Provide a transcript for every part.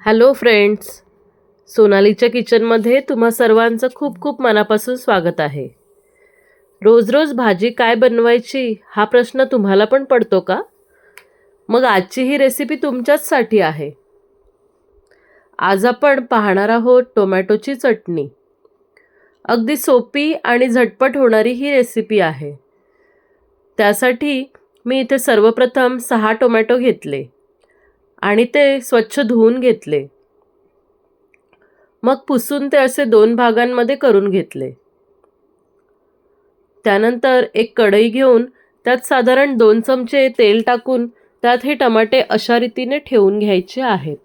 Hello friends, सोनालीच्या किचनमध्ये तुम्हा सर्वांचं खूप खूप मनापासून स्वागत आहे. रोज रोज भाजी काय बनवायची हा प्रश्न तुम्हाला पण पडतो का? मग आजची ही रेसिपी तुमच्याचसाठी आहे. आज आपण पाहणार आहोत टोमॅटोची चटणी. अगदी सोपी आणि झटपट होणारी ही रेसिपी आहे. त्यासाठी मी इथे सर्वप्रथम 6 टोमॅटो घेतले आणि ते स्वच्छ धुवून घेतले. मग पुसून ते असे 2 भागांमध्ये करून घेतले. त्यानंतर एक कढई घेऊन त्यात साधारण 2 चमचे तेल टाकून त्यात हे टमाटे अशा रीतीने ठेवून घ्यायचे आहेत.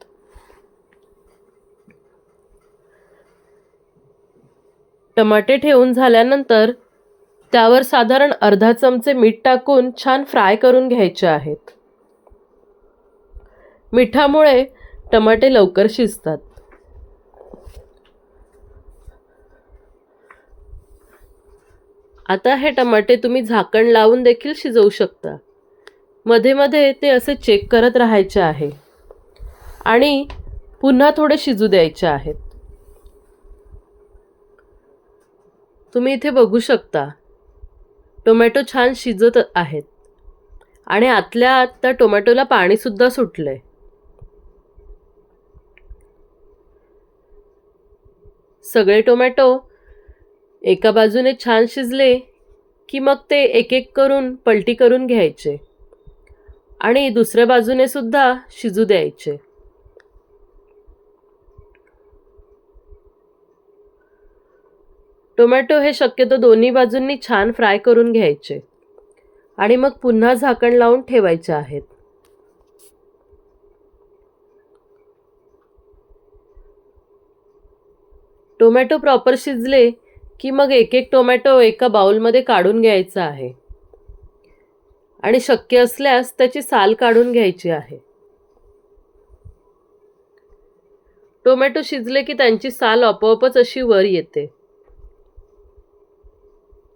टमाटे ठेवून झाल्यानंतर त्यावर साधारण अर्धा चमचे मीठ टाकून छान फ्राय करून घ्यायचे आहेत. मिठामुळे टमाटे लवकर शिजतात. आता हे टमाटे तुम्ही झाकण लावून देखील शिजवू शकता. मध्ये मध्ये ते असे चेक करत राहायचे आहे आणि पुन्हा थोडे शिजू द्यायचे आहेत. तुम्ही इथे बघू शकता टोमॅटो छान शिजत आहेत आणि आतल्या आत त्या टोमॅटोला पाणी सुद्धा सुटलंय. सगळे टोमॅटो एका बाजूने छान शिजले की मग ते एक एक करून पलटी करून घ्यायचे आणि दुसऱ्या बाजूने सुद्धा शिजू द्यायचे. टोमॅटो हे शक्यतो दोन्ही बाजूंनी छान फ्राय करून घ्यायचे आणि मग पुन्हा झाकण लावून ठेवायचे आहेत. टोमॅटो प्रॉपर शिजले की मग एक एक टोमॅटो एका बाउलमध्ये काढून घ्यायचा आहे आणि शक्य असल्यास त्याची साल काढून घ्यायची आहे. टोमॅटो शिजले की त्यांची साल आपोआपच अशी वर येते.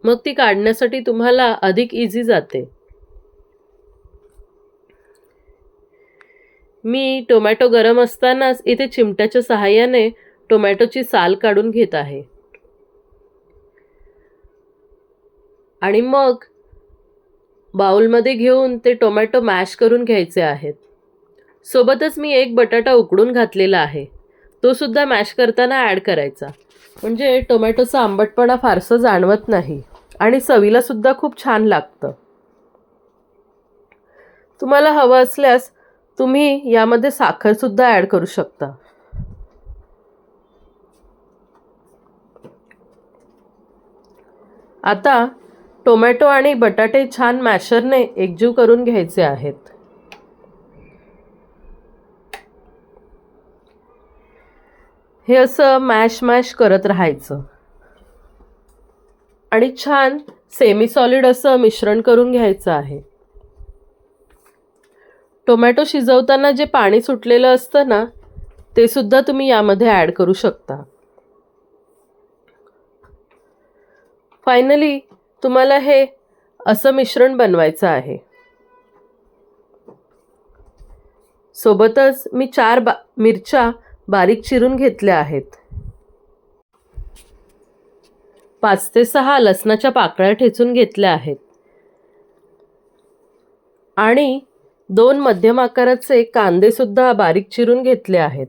मग ती काढण्यासाठी तुम्हाला अधिक इझी जाते. मी टोमॅटो गरम असतानाच इथे चिमट्याच्या सहाय्याने टोमॅटोची साल काढून घेत आहे आणि मग बाउलमध्ये घेऊन ते टोमॅटो मॅश करून घ्यायचे आहेत. सोबतच मी एक बटाटा उकडून घातलेला आहे, तो सुद्धा मॅश करताना ॲड करायचा, म्हणजे टोमॅटोचा आंबटपणा फारसं जाणवत नाही आणि चवीला सुद्धा खूप छान लागतं. तुम्हाला हवं असल्यास तुम्ही यामध्ये साखर सुद्धा ॲड करू शकता. आता टोमॅटो आणि बटाटे छान मॅशरने एकजीव करून घ्यायचे आहेत. हे असं मॅश करत राहायचं आणि छान सेमी सॉलिड असं मिश्रण करून घ्यायचं आहे. टोमॅटो शिजवताना जे पाणी सुटलेलं असतं ना, ते सुद्धा तुम्ही यामध्ये ॲड करू शकता. फायनली तुम्हाला हे असं मिश्रण बनवायचं आहे. सोबतच मी 4 मिरच्या बारीक चिरून घेतल्या आहेत. 5 ते 6 लसणाच्या पाकळ्या ठेचून घेतल्या आहेत आणि 2 मध्यम आकाराचे कांदे सुद्धा बारीक चिरून घेतले आहेत.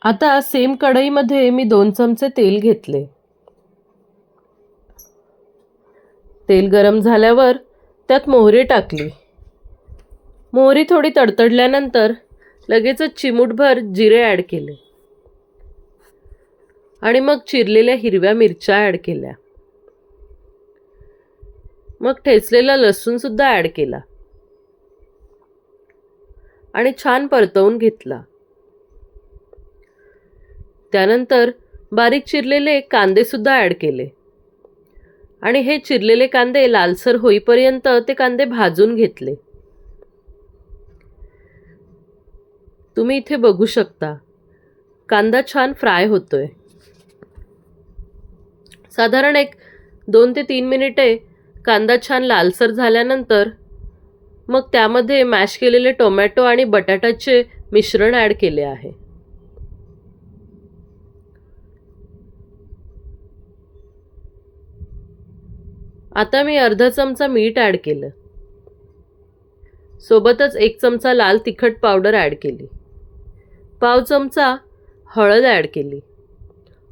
आता सेम कढईमध्ये मी 2 चमचे तेल घेतले. तेल गरम झाल्यावर त्यात मोहरी टाकली. मोहरी थोडी तडतडल्यानंतर लगेचच चिमूटभर जिरे ॲड केले आणि मग चिरलेल्या हिरव्या मिरच्या ॲड केल्या. मग ठेचलेला लसूण सुद्धा ॲड केला आणि छान परतवून घेतला. त्यानंतर बारीक चिरलेले कांदे सुद्धा ॲड केले आणि हे चिरलेले कांदे लालसर होईपर्यंत ते कांदे भाजून घेतले. तुम्ही इथे बघू शकता कांदा छान फ्राय होतोय. साधारण 2 ते 3 मिनिटे कांदा छान लालसर झाल्यानंतर मग त्यामध्ये मॅश केलेले टोमॅटो आणि बटाट्याचे मिश्रण ॲड केले आहे. आता मी अर्धा चमचा मीठ ॲड केलं. सोबतच 1 चमचा लाल तिखट पावडर ॲड केली. पाव चमचा हळद ॲड केली.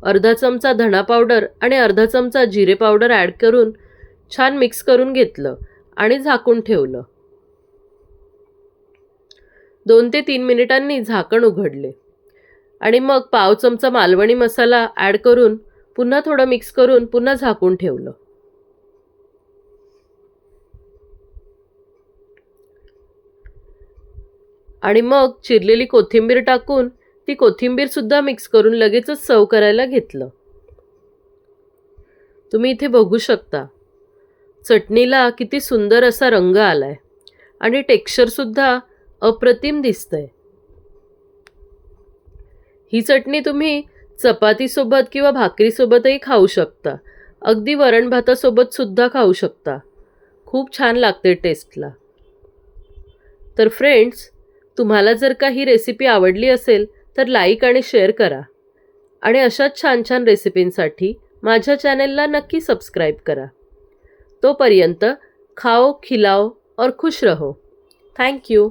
अर्धा चमचा धणा पावडर आणि अर्धा चमचा जिरे पावडर ॲड करून छान मिक्स करून घेतलं आणि झाकून ठेवलं. 2 ते 3 मिनिटांनी झाकण उघडले आणि मग पाव चमचा मालवणी मसाला ॲड करून पुन्हा थोडं मिक्स करून पुन्हा झाकून ठेवलं. आणि मग चिरलेली कोथिंबीर टाकून ती कोथिंबीर सुद्धा मिक्स करून लगेचच सर्व करायला घेतलं. तुम्ही इथे बघू शकता चटणीला किती सुंदर असा रंग आलाय आणि टेक्स्चर सुद्धा अप्रतिम दिसतंय. ही चटणी तुम्ही चपातीसोबत किंवा भाकरीसोबतही खाऊ शकता. अगदी वरण भातासोबत सुद्धा खाऊ शकता. खूप छान लागते टेस्टला. तर फ्रेंड्स, तुम्हाला जर का ही रेसिपी आवडली असेल तर लाईक आणि शेअर करा आणि अशाच छान छान रेसिपींसाठी माझ्या चॅनेलला नक्की सबस्क्राईब करा. तोपर्यंत खाओ, खिलाओ और खुश रहो. Thank you.